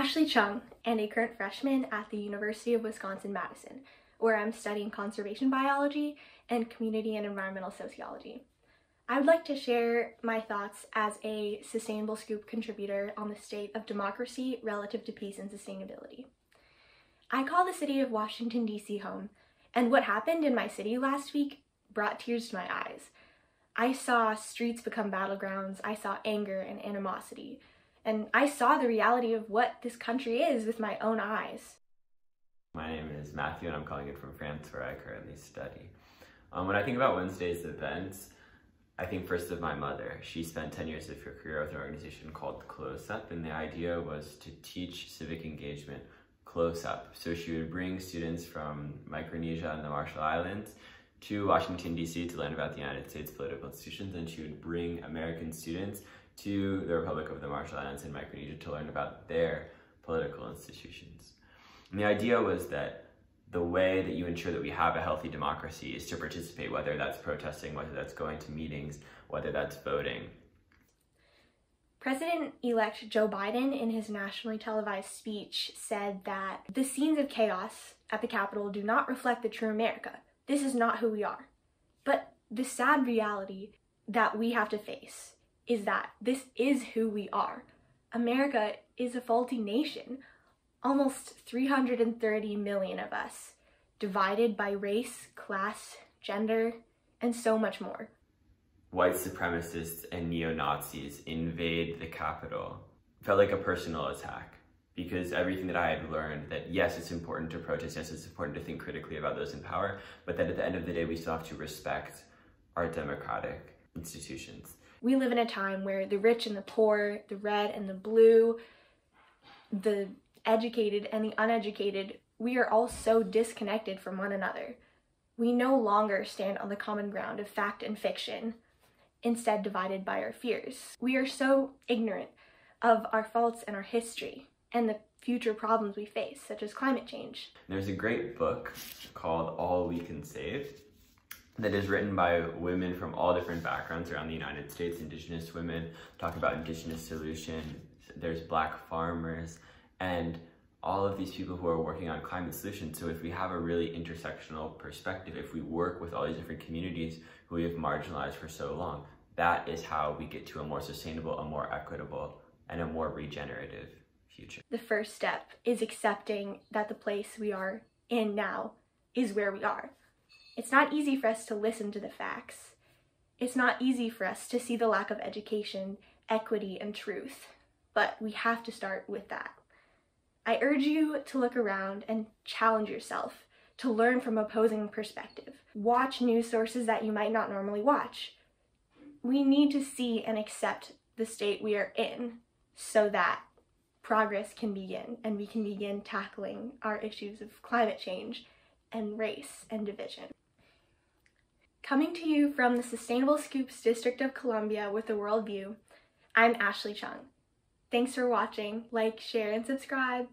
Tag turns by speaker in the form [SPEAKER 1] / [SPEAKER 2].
[SPEAKER 1] Ashley Chung, and a current freshman at the University of Wisconsin-Madison, where I'm studying conservation biology and community and environmental sociology. I would like to share my thoughts as a SustainableScoop contributor on the state of democracy relative to peace and sustainability. I call the city of Washington, D.C. home, and what happened in my city last week brought tears to my eyes. I saw streets become battlegrounds, I saw anger and animosity, and I saw the reality of what this country is with my own eyes.
[SPEAKER 2] My name is Matthew and I'm calling in from France, where I currently study. When I think about Wednesday's events, I think first of my mother. She spent 10 years of her career with an organization called Close Up, and the idea was to teach civic engagement close up. So she would bring students from Micronesia and the Marshall Islands to Washington, D.C. to learn about the United States political institutions, and she would bring American students to the Republic of the Marshall Islands and Micronesia to learn about their political institutions. And the idea was that the way that you ensure that we have a healthy democracy is to participate, whether that's protesting, whether that's going to meetings, whether that's voting.
[SPEAKER 1] President-elect Joe Biden, in his nationally televised speech, said that the scenes of chaos at the Capitol do not reflect the true America. This is not who we are. But the sad reality that we have to face is that this is who we are. America is a faulty nation. Almost 330 million of us, divided by race, class, gender, and so much more.
[SPEAKER 2] White supremacists and neo-Nazis invade the Capitol. It felt like a personal attack, because everything that I had learned, that yes, it's important to protest, yes, it's important to think critically about those in power, but that at the end of the day, we still have to respect our democratic institutions.
[SPEAKER 1] We live in a time where the rich and the poor, the red and the blue, the educated and the uneducated, we are all so disconnected from one another. We no longer stand on the common ground of fact and fiction, instead divided by our fears. We are so ignorant of our faults and our history and the future problems we face, such as climate change.
[SPEAKER 2] There's a great book called All We Can Save that is written by women from all different backgrounds around the United States. Indigenous women talk about indigenous solutions. There's Black farmers, and all of these people who are working on climate solutions. So if we have a really intersectional perspective, if we work with all these different communities who we have marginalized for so long, that is how we get to a more sustainable, a more equitable, and a more regenerative future.
[SPEAKER 1] The first step is accepting that the place we are in now is where we are. It's not easy for us to listen to the facts. It's not easy for us to see the lack of education, equity, and truth, but we have to start with that. I urge you to look around and challenge yourself, to learn from opposing perspective. Watch news sources that you might not normally watch. We need to see and accept the state we are in so that progress can begin, and we can begin tackling our issues of climate change and race and division. Coming to you from the SustainableScoops District of Columbia with a Worldview, I'm Ashley Chung. Thanks for watching. Like, share, and subscribe.